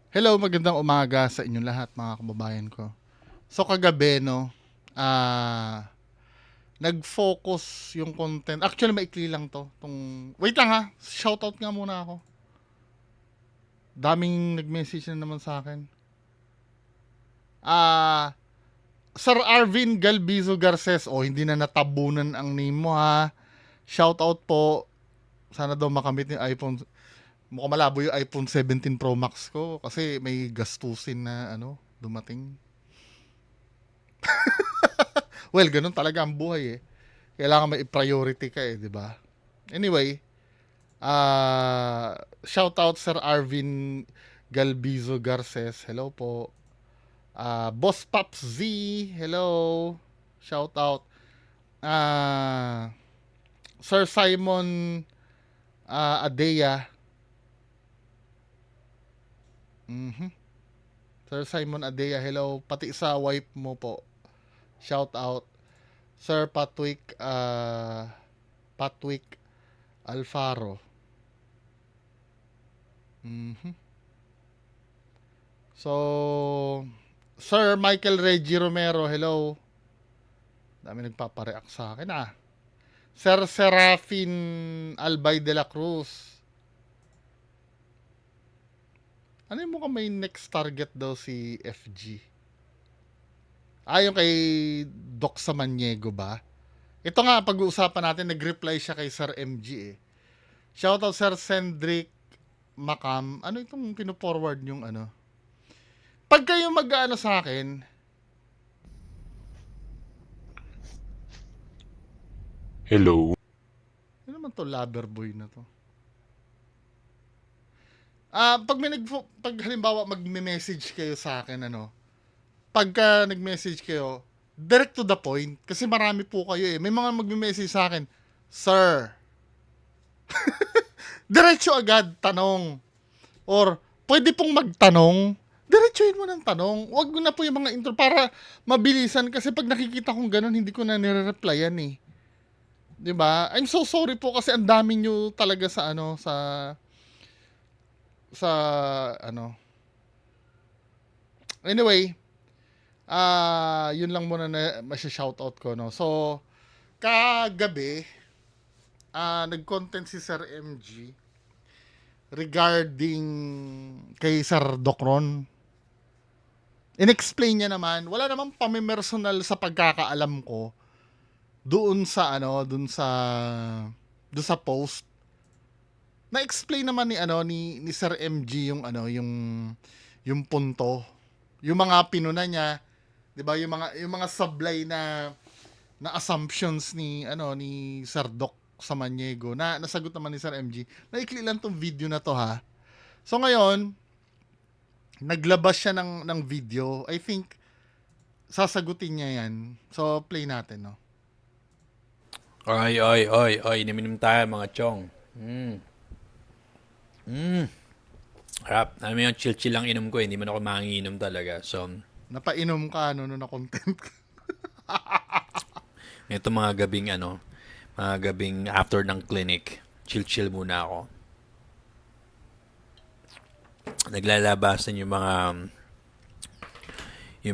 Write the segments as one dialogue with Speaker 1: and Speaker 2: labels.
Speaker 1: Hello, magandang umaga sa inyong lahat mga kababayan ko. So kagabi no, nag-focus yung content. Actually maikli lang to. Wait lang ha, shoutout nga muna ako. Daming nag-message na naman sa akin. Ah, Sir Arvin Galbizo Garces, hindi na natabunan ang name mo ha. Shoutout po. Sana daw makamit yung iPhone. Mukhang malabo yung iPhone 17 Pro Max ko kasi may gastusin na dumating. Well, ganun talaga ang buhay eh. Kailangan may priority ka eh, di ba? Anyway, shout out Sir Arvin Galbizo Garces. Hello po. Boss Pops Z. Hello. Shout out. Sir Simon Adea. Mhm. Sir Simon Adea. Hello. Pati sa wife mo po. Shout out. Sir Patwick Alfaro. Mhm. So, Sir Michael Reggie Romero, hello. Dami nagpapareact sa akin Sir Serafin Albay de la Cruz. Ano yung mukhang may next target daw si FG? Yung kay Doc Samaniego ba? Ito nga, pag-uusapan natin, nag-reply siya kay Sir MG eh. Shoutout Sir Cendric Macam. Ano itong pino-forward yung ano? Pag kayo mag-ano sa akin,
Speaker 2: Hello.
Speaker 1: ano naman to lover boy na to? Pag halimbawa magme-message kayo sa akin pagka nag-message kayo, direct to the point kasi marami po kayo eh. May mga magme-message sa akin, "Sir." Diretso agad tanong or pwede pong magtanong. Diretsuhin mo ng tanong. Huwag mo na po yung mga intro para mabilisan kasi pag nakikita kong ganun, hindi ko na nire-replyan eh. 'Di ba? I'm so sorry po kasi ang dami nyo talaga sa sa ano. Anyway, yun lang muna na masya-shoutout ko, no. So, kagabi, nag-content si Sir MG regarding kay Sir Docron. Inexplain niya naman, wala namang pamimersonal sa pagkakaalam ko doon sa doon sa post. Na-explain naman ni Sir MG yung punto, yung mga pinuna niya, 'di ba? Yung mga sablay na assumptions ni Sir Doc Samaniego na nasagot naman ni Sir MG. Naikli lang tong video na to ha. So ngayon, naglabas siya ng video. I think sasagutin niya 'yan. So play natin, no.
Speaker 2: Oy, oy, oy, oy. Inom tayo mga chong. Harap. Alam mo yung chill-chill lang inom ko. Hindi man ako manginginom talaga. So,
Speaker 1: Napainom ka na content.
Speaker 2: ito mga gabing after ng clinic. Chill-chill muna ako. Naglalabasan yung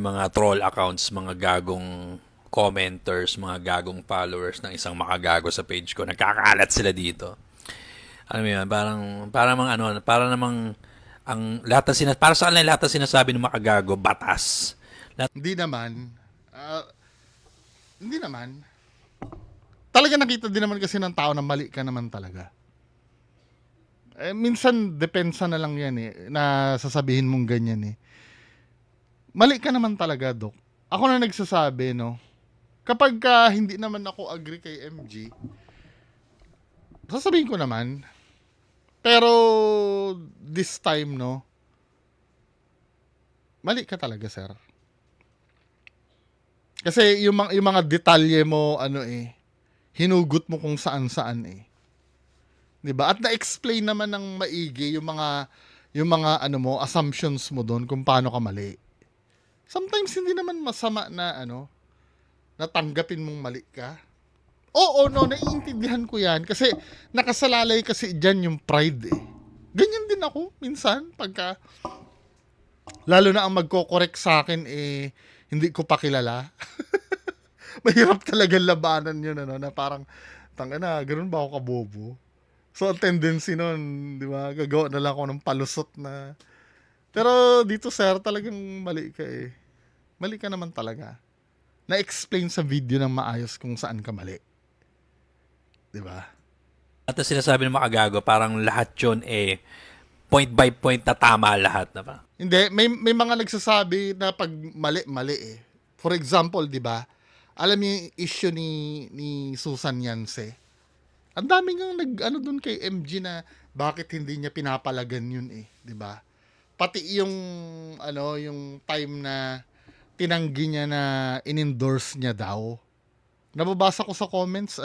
Speaker 2: mga troll accounts, mga gagong commenters, mga gagong followers ng isang makagago sa page ko. Nagkakalat sila dito. Alam mo yan, para namang para sa kanila lahat ng sinasabi ng makagago, batas.
Speaker 1: Hindi naman. Ah, hindi naman. Talaga nakita din naman kasi ng tao na mali ka naman talaga. Minsan depensa na lang yan na sasabihin mong ganyan eh. Mali ka naman talaga, Dok. Ako na nagsasabi, no. Kapag hindi naman ako agree kay MG, sasabihin ko naman. Pero this time, no, mali ka talaga, sir. Kasi yung mga detalye mo, hinugot mo kung saan-saan eh. 'Di ba? At na-explain naman ng maigi yung mga assumptions mo doon kung paano ka mali. Sometimes hindi naman masama na natanggapin mong mali ka. Oo, no, naiintindihan ko 'yan kasi nakasalalay kasi diyan yung pride eh. Ganyan din ako minsan Lalo na ang magko-correct sa akin eh hindi ko pa kilala. Mahirap talaga labanan yun ano na parang tangina, ganun ba ako kabobo? So ang tendency nun, di ba, gagawa na lang ako ng palusot na. Pero dito sir, talagang mali ka eh. Mali ka naman talaga. Na-explain sa video ng maayos kung saan ka mali. Di ba?
Speaker 2: At ang sinasabi ng mga gago, parang lahat yun point by point na tama lahat na ba?
Speaker 1: Hindi, may mga nagsasabi na pag mali, mali eh. For example, di ba, alam niyo yung issue ni Susan Yance. Ang dami nga ano dun kay MG na bakit hindi niya pinapalagan yun eh, di ba? Pati yung yung time na tinanggi niya na in-endorse niya daw. Nababasa ko sa comments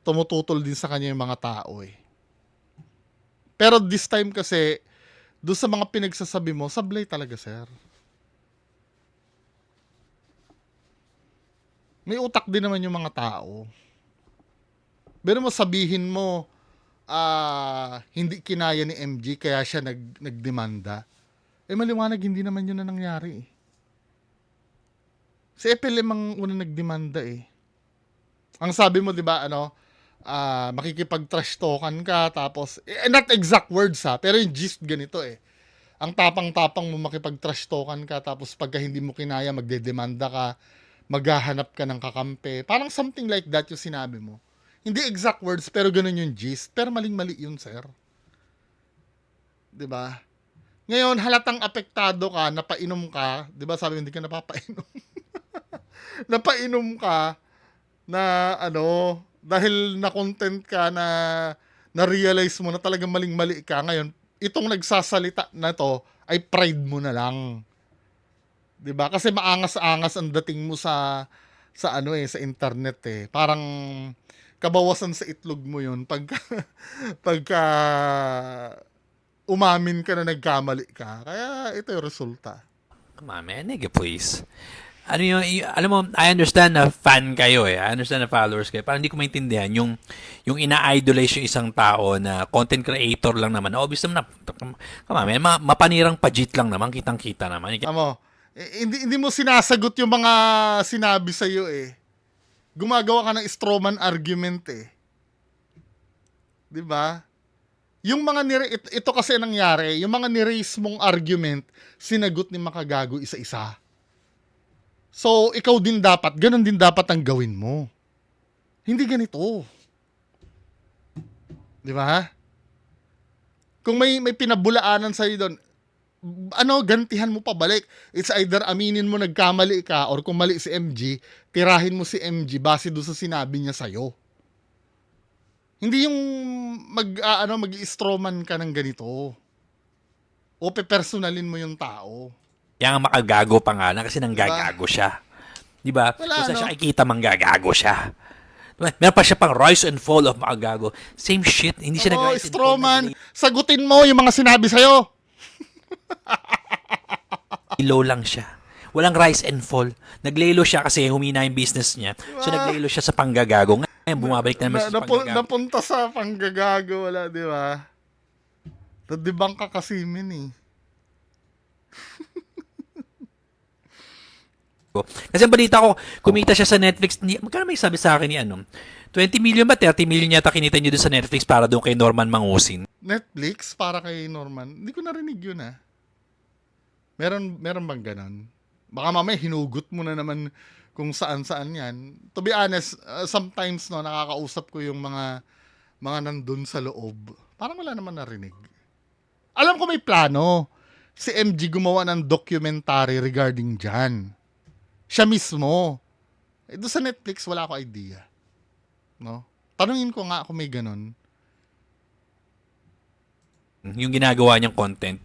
Speaker 1: tumututol din sa kanya yung mga tao eh. Pero this time kasi doon sa mga pinagsasabi mo, sablay talaga, sir. May utak din naman yung mga tao. Pero mo sabihin mo, hindi kinaya ni MG kaya siya nagdemanda. Maliwanag hindi naman yun na nangyari eh. Si FLM ang unang nagdemanda eh. Ang sabi mo, di ba, makikipag-trash talkan ka, tapos, not exact words ha, pero yung gist ganito eh. Ang tapang-tapang mo makipag-trash talkan ka, tapos pagka hindi mo kinaya, magdedemanda ka, maghahanap ka ng kakampi. Parang something like that yung sinabi mo. Hindi exact words, pero ganun yung gist. Pero maling-mali yun, sir. 'Di ba? Ngayon, halatang apektado ka, napainom ka, 'di ba sabi hindi ka napapainom. Napainom ka na dahil na-content ka na-realize mo na talagang maling-mali ka. Ngayon, itong nagsasalita na to ay pride mo na lang. 'Di ba? Kasi maangas-angas ang dating mo sa sa internet eh. Parang kabawasan sa itlog mo 'yun pagka umamin ka na nagkamali ka. Kaya ito yung resulta.
Speaker 2: Come on, man. Nigga, please. Alam mo, I understand na fan kayo eh. I understand na followers kayo. Parang hindi ko maintindihan yung ina-idolize yung isang tao na content creator lang naman. Obvious naman na, come on, man, mapanirang pajit lang naman. Kitang-kita naman.
Speaker 1: Amo, hindi mo sinasagot yung mga sinabi sa'yo eh. Gumagawa ka ng strawman argument eh. 'Di ba? Yung mga ito kasi nangyari, yung mga ni-raise mong argument, sinagot ni Makagago isa-isa. So, ikaw din dapat, ganun din dapat ang gawin mo. Hindi ganito. 'Di ba? Kung may pinabulaanan sa'yo doon, gantihan mo pabalik. It's either aminin mo nagkamali ka or kung mali si MG, tirahin mo si MG base doon sa sinabi niya sa'yo. Hindi yung mag-i-strawman ka ng ganito. O pepersonalin mo yung tao.
Speaker 2: Yang makagago pa nga na kasi nanggagago siya. Di ba?
Speaker 1: Wala,
Speaker 2: Kung saan siya kikita manggagago siya. Diba? Meron pa siya pang rise and fall of makagago. Same shit. Hindi siya nag-rise and fall.
Speaker 1: Strawman, sagutin mo yung mga sinabi sa'yo.
Speaker 2: Low lang siya. Walang rise and fall. Naglelo siya kasi humina yung business niya. So naglelo siya sa panggagago. Ngayon bumabalik na naman sa panggagago.
Speaker 1: Napunta sa panggagago, wala, di ba? Nadibang ka kasi min eh.
Speaker 2: Kasi ang balita ko, kumita siya sa Netflix. Magkano may sabi sa akin ni 20 million ba? 30 million yata kinita niyo doon sa Netflix para doon kay Norman Mangusin.
Speaker 1: Netflix para kay Norman? Hindi ko narinig yun ah. Meron bang ganon? Baka mamaya hinugot mo na naman kung saan-saan yan. To be honest, sometimes nakakausap ko yung mga nandun sa loob. Parang wala naman narinig. Alam ko may plano. Si MG gumawa ng documentary regarding dyan. Siya mismo. Doon sa Netflix, wala ako idea. No? Tanungin ko nga kung may ganon.
Speaker 2: Yung ginagawa niyang content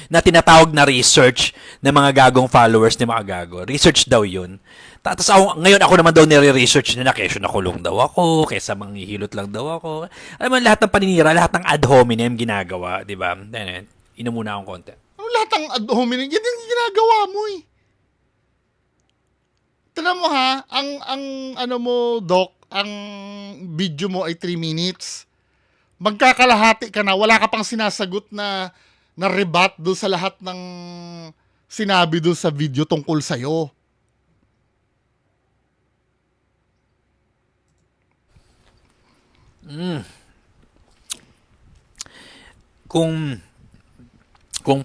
Speaker 2: na tinatawag na research ng mga gagong followers ni mga gago. Research daw yun. Tapos ngayon ako naman daw nire-research na kesyo nakulong daw ako, kesa manghihilot lang daw ako. Alam mo, lahat ng paninira, lahat ng ad hominem ginagawa, di ba? Inumuna akong content.
Speaker 1: Lahat ng ad hominem, yan yung ginagawa mo eh. Tignan mo ha, ang mo, Doc, ang video mo ay 3 minutes. Magkakalahati ka na, wala ka pang sinasagot na na rebat doon sa lahat ng sinabi doon sa video tungkol sa'yo.
Speaker 2: Kung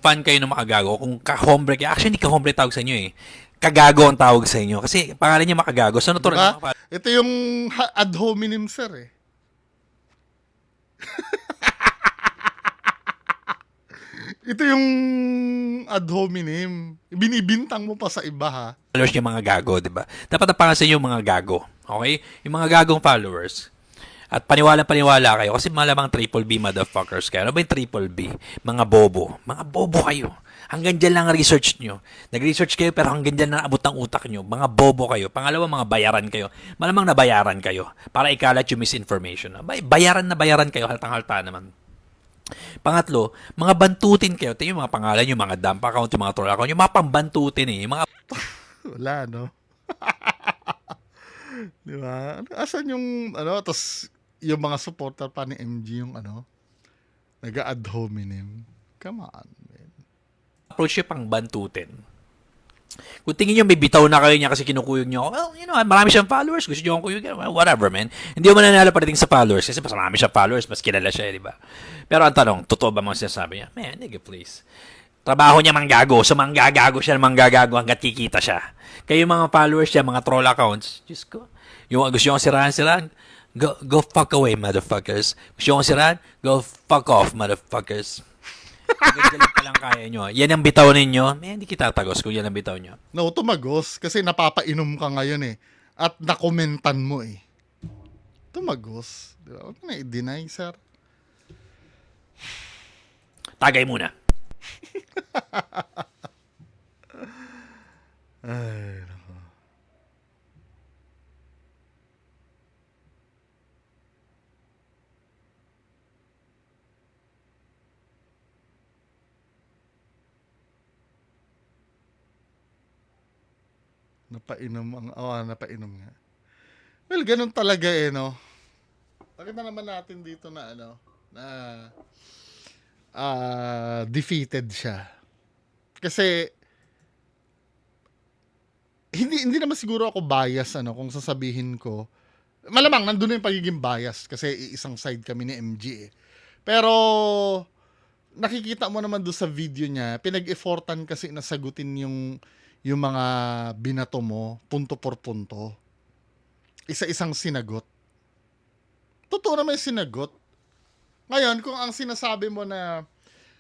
Speaker 2: fan kayo ng makagago, kung kahombre kayo, actually hindi kahombre tawag sa inyo eh. Kagago ang tawag sa inyo. Kasi pangalan niya makagago. So, natural
Speaker 1: Diba?
Speaker 2: na mga
Speaker 1: Ito yung ad hominem, sir eh. Ito yung ad hominem. Binibintang mo pa sa iba, ha?
Speaker 2: followers niya mga gago, di ba? Dapat ang pangalan sa inyo yung mga gago. Okay? Yung mga gagong followers. At paniwala kayo kasi malamang triple B motherfuckers kayo. Ano ba yung triple B? Mga bobo. Mga bobo kayo. Hanggang dyan lang ang research nyo. Nag-research kayo pero hanggang dyan lang abot ang utak nyo. Mga bobo kayo. Pangalawa, mga bayaran kayo. Malamang nabayaran kayo para ikalat yung misinformation. Bayaran na bayaran kayo. Haltang-halta naman. Pangatlo, mga bantutin kayo. Tingnan yung mga pangalan, yung mga dump account, yung mga troll account, yung mga pambantutin eh. Yung mga
Speaker 1: Wala, no? Di ba? Asan yung, tas yung mga supporter pa ni MG yung, nag-ad hominem. Come on, man.
Speaker 2: approach nyo pang bantutin. Kung tingin nyo may bitaw na kayo niya kasi kinukuyog nyo, well, marami siyang followers, gusto nyo akong kuyog, well, whatever, man. Hindi mo mananalo padating sa followers kasi mas marami siyang followers, mas kilala siya, di ba? Pero ang tanong, totoo ba mga sinasabi niya? Man, nigga, please. Trabaho niya manggagago, so manggagago siya, manggagago hanggat kikita siya. Kayo mga followers niya, mga troll accounts, just go. Yung gusto nyo siraan, go fuck away, motherfuckers. Gusto nyo siraan, go fuck off, motherfuckers. Ganyan pa lang kaya nyo. Yan ang bitaw ninyo. Hindi kita tagos kung yan ang bitaw nyo.
Speaker 1: No, tumagos. Kasi napapainom ka ngayon eh. At nakomentan mo eh. Tumagos. Di ba? Huwag na i-deny, sir.
Speaker 2: Tagay muna.
Speaker 1: Ay, nako. Napainom nga. Well, ganun talaga eh, no? Pakita naman natin dito na defeated siya. Kasi hindi naman siguro ako bias kung sasabihin ko. Malamang nandun na yung pagiging bias kasi isang side kami ni MG eh. Pero nakikita mo naman doon sa video niya, pinag-effortan kasi na sagutin yung mga binato mo punto por punto. Isa-isang sinagot. Totoo naman yung sinagot. Ngayon, kung ang sinasabi mo na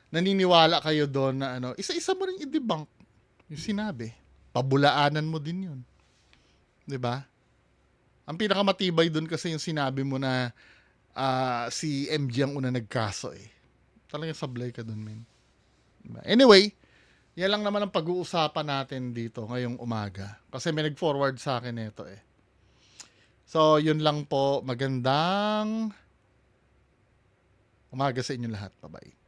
Speaker 1: naniniwala kayo doon na isa-isa mo rin i-debunk yung sinabi. Pabulaanan mo din yun. 'Di ba? Ang pinakamatibay doon kasi yung sinabi mo na si MG ang una nagkaso eh. Talagang sablay ka doon, men. Diba? Anyway, yan lang naman ang pag-uusapan natin dito ngayong umaga. Kasi may nag-forward sa akin ito eh. So, yun lang po. Magandang umaga sa inyo lahat. Bye-bye.